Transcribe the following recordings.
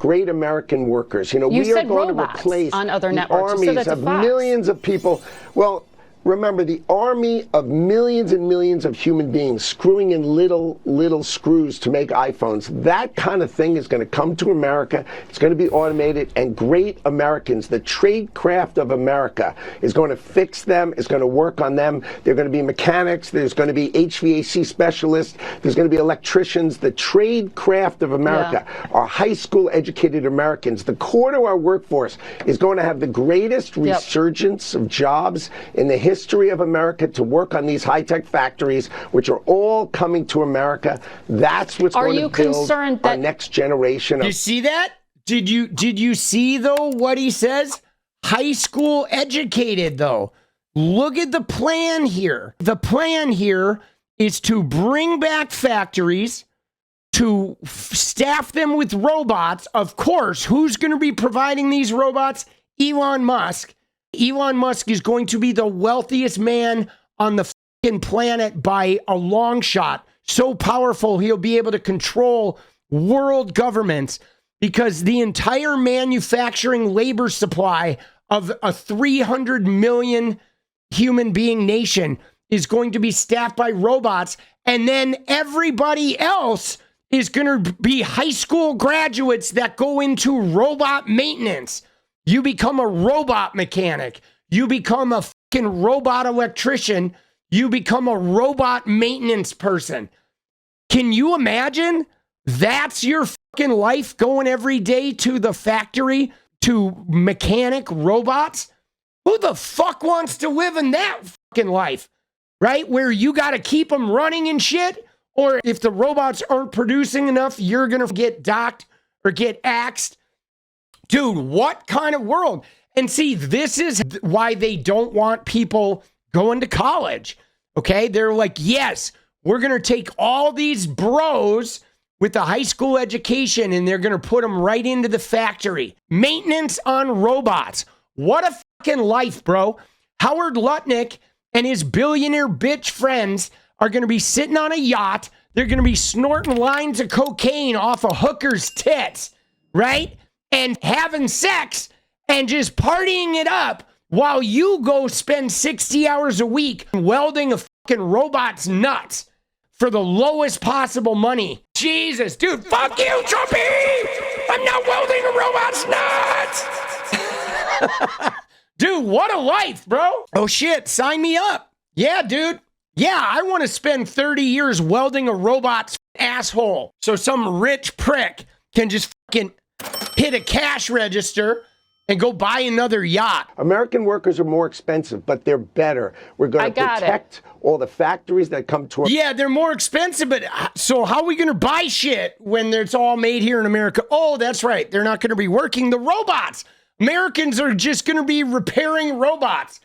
great American workers. You You we are said going to robots replace on other the networks. You said armies that to of Fox. millions of people. Well, remember, the army of millions and millions of human beings screwing in little screws to make iPhones. That kind of thing is going to come to America. It's going to be automated, and great Americans, the trade craft of America, is going to fix them, is going to work on them. They're going to be mechanics. There's going to be HVAC specialists. There's going to be electricians. The trade craft of America are high school educated Americans. The core to our workforce is going to have the greatest resurgence of jobs in the history of America to work on these high-tech factories, which are all coming to America. That's what's going to build our next generation. You see that? Did you see, though, what he says? High school educated, though. Look at the plan here. The plan here is to bring back factories, to staff them with robots. Of course, who's going to be providing these robots? Elon Musk. Elon Musk is going to be the wealthiest man on the fucking planet by a long shot. So powerful, he'll be able to control world governments because the entire manufacturing labor supply of a 300 million human being nation is going to be staffed by robots. And then everybody else is going to be high school graduates that go into robot maintenance. You become a robot mechanic. You become a fucking robot electrician. You become a robot maintenance person. Can you imagine? That's your fucking life, going every day to the factory to mechanic robots? Who the fuck wants to live in that fucking life? Right? Where you got to keep them running and shit? Or if the robots aren't producing enough, you're going to get docked or get axed? Dude, what kind of world? And see, this is why they don't want people going to college. Okay? They're like, yes, we're going to take all these bros with a high school education and they're going to put them right into the factory. Maintenance on robots. What a fucking life, bro. Howard Lutnick and his billionaire bitch friends are going to be sitting on a yacht. They're going to be snorting lines of cocaine off a hooker's tits, right? And having sex and just partying it up while you go spend 60 hours a week welding a fucking robot's nuts for the lowest possible money. Jesus, dude, fuck you, Trumpy! I'm not welding a robot's nuts! Dude, what a life, bro! Oh shit, sign me up. Yeah, dude. Yeah, I want to spend 30 years welding a robot's asshole so some rich prick can just fucking hit a cash register and go buy another yacht. American workers are more expensive, but they're better. We're going to protect all the factories that come to us. Yeah, they're more expensive, but so how are we going to buy shit when it's all made here in America? Oh, that's right. They're not going to be working the robots. Americans are just going to be repairing robots.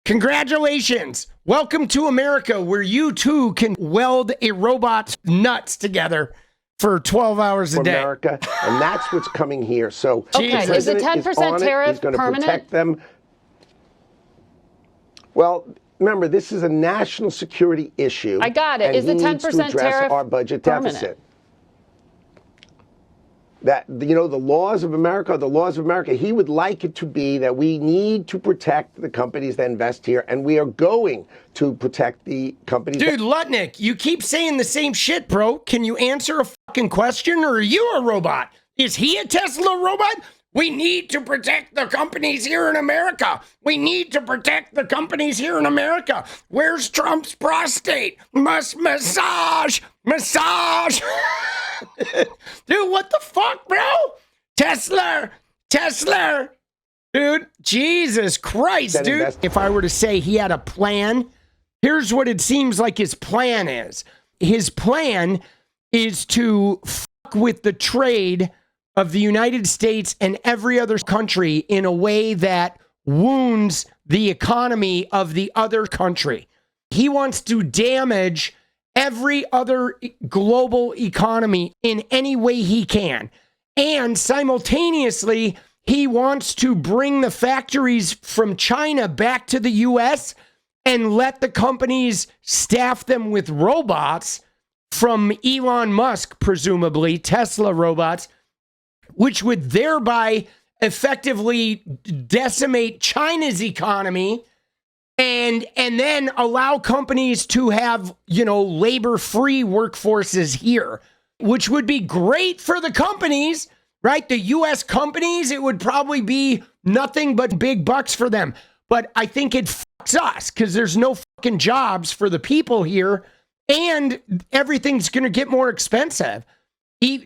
Congratulations. Welcome to America, where you too can weld a robot's nuts together for 12 hours a day. America, and that's what's coming here. So, okay, is the 10% tariff He's going to permanent? Protect them. Well, remember, this is a national security issue. I got it. Is the 10% tariff our budget permanent? deficit? That, the laws of America are the laws of America. He would like it to be that we need to protect the companies that invest here, and we are going to protect the companies. Dude, Lutnick, you keep saying the same shit, bro. Can you answer a fucking question, or are you a robot? Is he a Tesla robot? We need to protect the companies here in America. We need to protect the companies here in America. Where's Trump's prostate? Massage. Dude, what the fuck, bro? Tesla. Dude, Jesus Christ, dude. If I were to say he had a plan, here's what it seems like his plan is. His plan is to fuck with the trade of the United States and every other country in a way that wounds the economy of the other country. He wants to damage every other global economy in any way he can. And simultaneously, he wants to bring the factories from China back to the US and let the companies staff them with robots from Elon Musk, presumably, Tesla robots, which would thereby effectively decimate China's economy and then allow companies to have, labor-free workforces here, which would be great for the companies, right? The U.S. companies, it would probably be nothing but big bucks for them. But I think it fucks us because there's no fucking jobs for the people here and everything's going to get more expensive.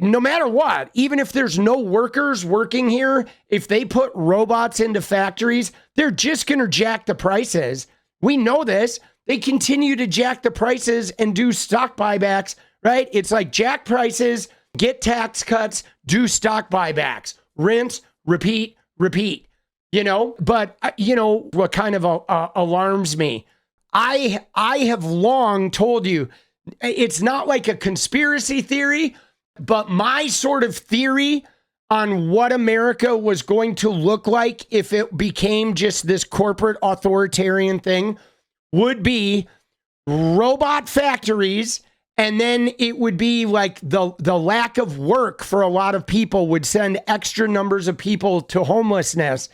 No matter what, even if there's no workers working here, if they put robots into factories, they're just going to jack the prices. We know this. They continue to jack the prices and do stock buybacks, right? It's like jack prices, get tax cuts, do stock buybacks, rinse, repeat, repeat, But, what kind of alarms me? I have long told you, it's not like a conspiracy theory, but my sort of theory on what America was going to look like if it became just this corporate authoritarian thing would be robot factories. And then it would be like the lack of work for a lot of people would send extra numbers of people to homelessness.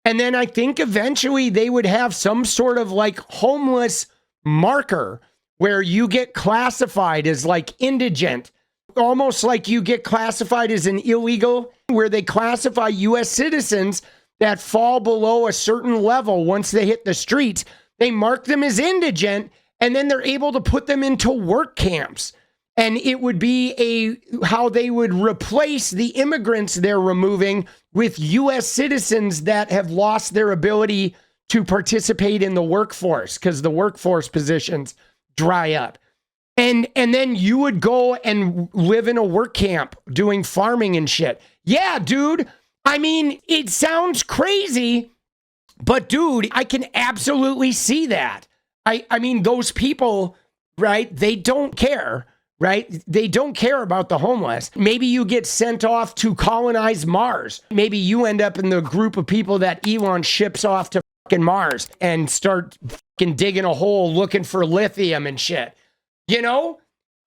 And then I think eventually they would have some sort of like homeless marker where you get classified as like indigent, almost like you get classified as an illegal, where they classify U.S. citizens that fall below a certain level once they hit the streets. They mark them as indigent, and then they're able to put them into work camps. And it would be how they would replace the immigrants they're removing with U.S. citizens that have lost their ability to participate in the workforce because the workforce positions dry up. And then you would go and live in a work camp doing farming and shit. Yeah, dude. I mean, it sounds crazy, but dude, I can absolutely see that. I mean, those people, right? They don't care, right? They don't care about the homeless. Maybe you get sent off to colonize Mars. Maybe you end up in the group of people that Elon ships off to fucking Mars and start fucking digging a hole looking for lithium and shit.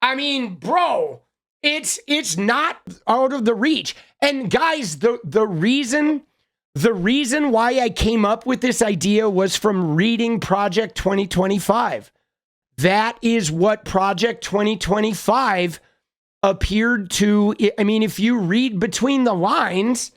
I mean, bro, it's not out of the reach. And guys, the reason why I came up with this idea was from reading Project 2025. That is what Project 2025 appeared to. I mean, if you read between the lines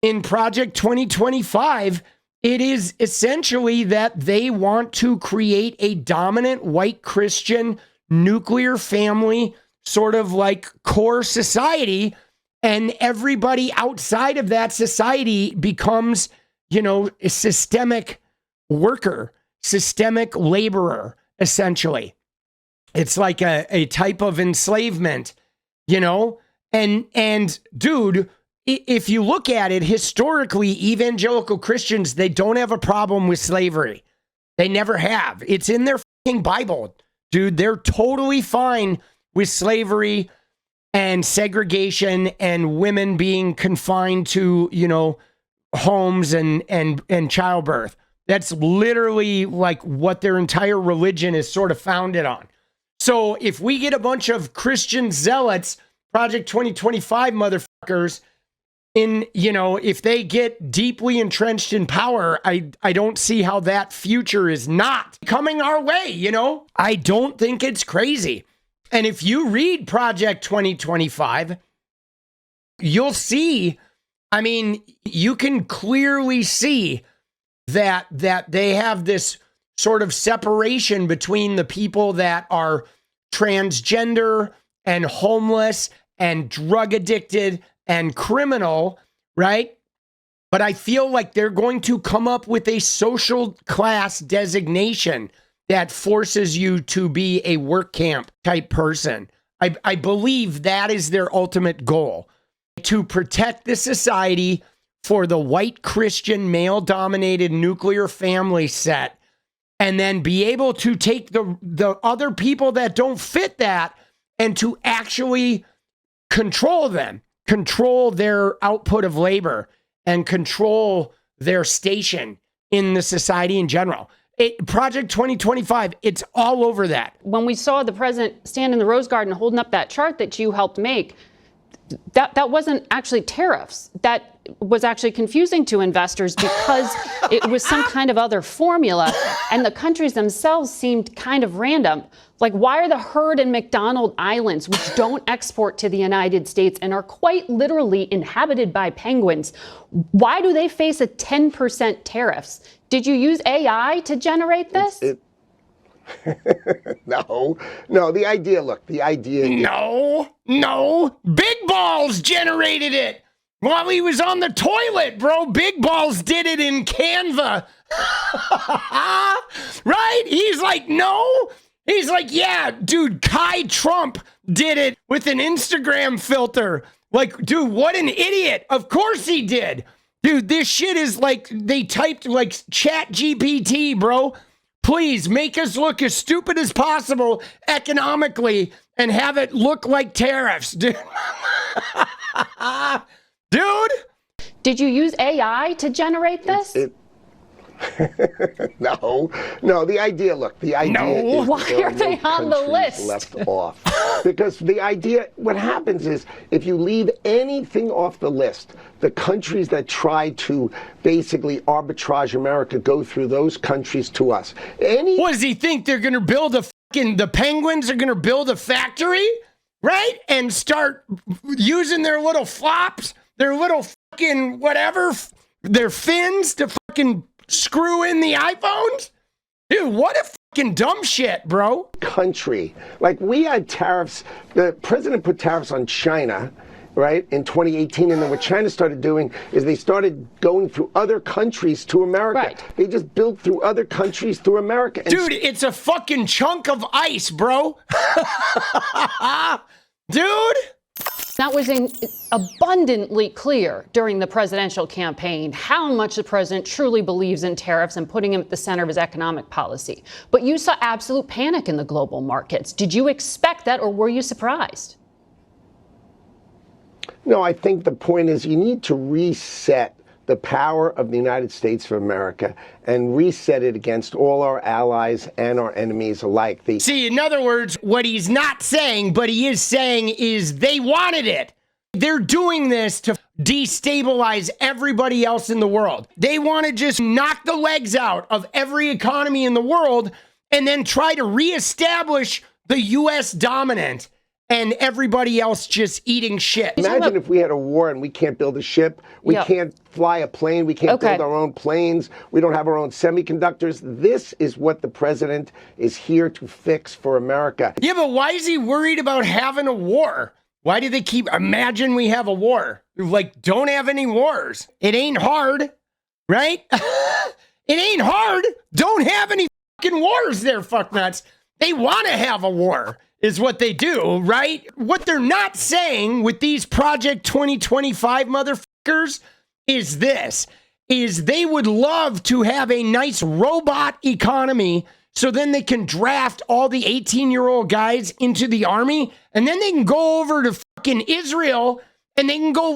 in Project 2025, it is essentially that they want to create a dominant white Christian nuclear family, sort of like core society, and everybody outside of that society becomes, a systemic worker, systemic laborer, essentially. It's like a type of enslavement, and dude, if you look at it historically, evangelical Christians, they don't have a problem with slavery. They never have. It's in their fucking Bible. Dude, they're totally fine with slavery and segregation and women being confined to, homes and childbirth. That's literally like what their entire religion is sort of founded on. So if we get a bunch of Christian zealots, Project 2025 motherfuckers, if they get deeply entrenched in power, I don't see how that future is not coming our way, I don't think it's crazy. And if you read Project 2025, you'll see, I mean, you can clearly see that they have this sort of separation between the people that are transgender and homeless and drug addicted and criminal, right? But I feel like they're going to come up with a social class designation that forces you to be a work camp type person. I believe that is their ultimate goal, to protect the society for the white Christian male-dominated nuclear family set, and then be able to take the other people that don't fit that and to actually control them, control their output of labor, and control their station in the society in general. Project 2025, it's all over that. When we saw the president stand in the Rose Garden holding up that chart that you helped make, that wasn't actually tariffs. That was actually confusing to investors because it was some kind of other formula, and the countries themselves seemed kind of random. Like, why are the Heard and McDonald Islands, which don't export to the United States and are quite literally inhabited by penguins, why do they face a 10% tariffs? Did you use AI to generate this? No, the idea, look, the idea. No, Big Balls generated it while he was on the toilet, bro. Big Balls did it in Canva. Right? He's like, no. He's like, yeah, dude, Trump did it with an Instagram filter. Like, dude, what an idiot. Of course he did. Dude, this shit is like, they typed like ChatGPT, bro. Please make us look as stupid as possible economically and have it look like tariffs, dude. Dude? Did you use AI to generate this? No, the idea, look, the idea is why are they on the list? Left off. Because the idea, what happens is, if you leave anything off the list, the countries that try to basically arbitrage America go through those countries to us. What does he think? They're going to build the penguins are going to build a factory, right? And start using their little flops, their little fucking whatever, their fins to fucking screw in the iPhones? Dude, what a fucking dumb shit, bro. Country. Like, we had tariffs. The president put tariffs on China, right, in 2018. And then what China started doing is they started going through other countries to America. Right. They just built through other countries through America. And dude, it's a fucking chunk of ice, bro. Dude. That was abundantly clear during the presidential campaign how much the president truly believes in tariffs and putting him at the center of his economic policy. But you saw absolute panic in the global markets. Did you expect that, or were you surprised? No, I think the point is you need to reset the power of the United States of America and reset it against all our allies and our enemies alike. See, in other words, what he's not saying, but he is saying, is they wanted it. They're doing this to destabilize everybody else in the world. They want to just knock the legs out of every economy in the world and then try to reestablish the U.S. dominant and everybody else just eating shit. Imagine if we had a war and we can't build a ship, we can't fly a plane, we can't build our own planes, we don't have our own semiconductors. This is what the president is here to fix for America. Yeah, but why is he worried about having a war? Why do they keep, imagine we have a war? Like, don't have any wars. It ain't hard, right? It ain't hard. Don't have any fucking wars there, fucknuts. They want to have a war. Is what they do, right? What they're not saying with these Project 2025 motherfuckers is this, is they would love to have a nice robot economy so then they can draft all the 18-year-old guys into the army and then they can go over to fucking Israel and they can go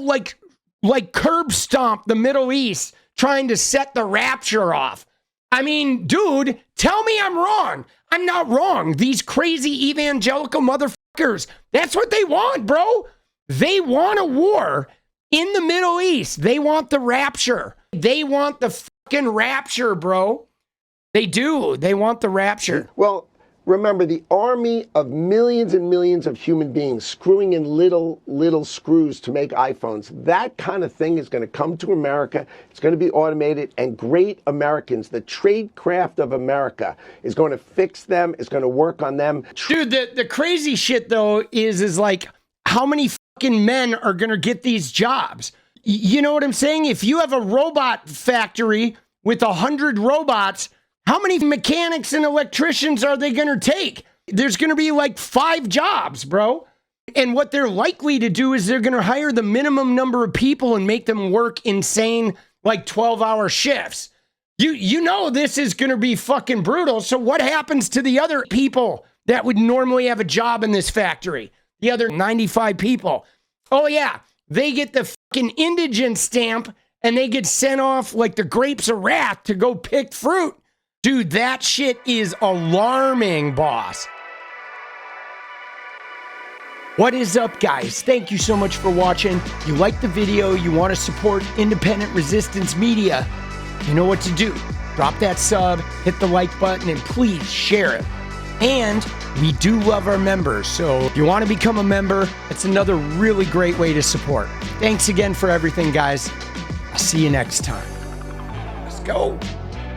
like curb stomp the Middle East trying to set the rapture off. I mean, dude, tell me I'm wrong. I'm not wrong. These crazy evangelical motherfuckers, that's what they want, bro. They want a war in the Middle East. They want the rapture. They want the fucking rapture, bro. They do. They want the rapture. Well, remember, the army of millions and millions of human beings screwing in little screws to make iPhones, that kind of thing is going to come to America. It's going to be automated, and great Americans, the trade craft of America, is going to fix them, is going to work on them. Dude, the crazy shit, though, is like, how many fucking men are going to get these jobs? You know what I'm saying? If you have a robot factory with 100 robots, how many mechanics and electricians are they going to take? There's going to be like 5 jobs, bro. And what they're likely to do is they're going to hire the minimum number of people and make them work insane, like 12-hour shifts. You know this is going to be fucking brutal. So what happens to the other people that would normally have a job in this factory? The other 95 people. Oh, yeah. They get the fucking indigent stamp and they get sent off like the grapes of wrath to go pick fruit. Dude, that shit is alarming, boss. What is up, guys? Thank you so much for watching. If you like the video, you want to support independent resistance media, you know what to do. Drop that sub, hit the like button, and please share it. And we do love our members, so if you want to become a member, it's another really great way to support. Thanks again for everything, guys. I'll see you next time. Let's go.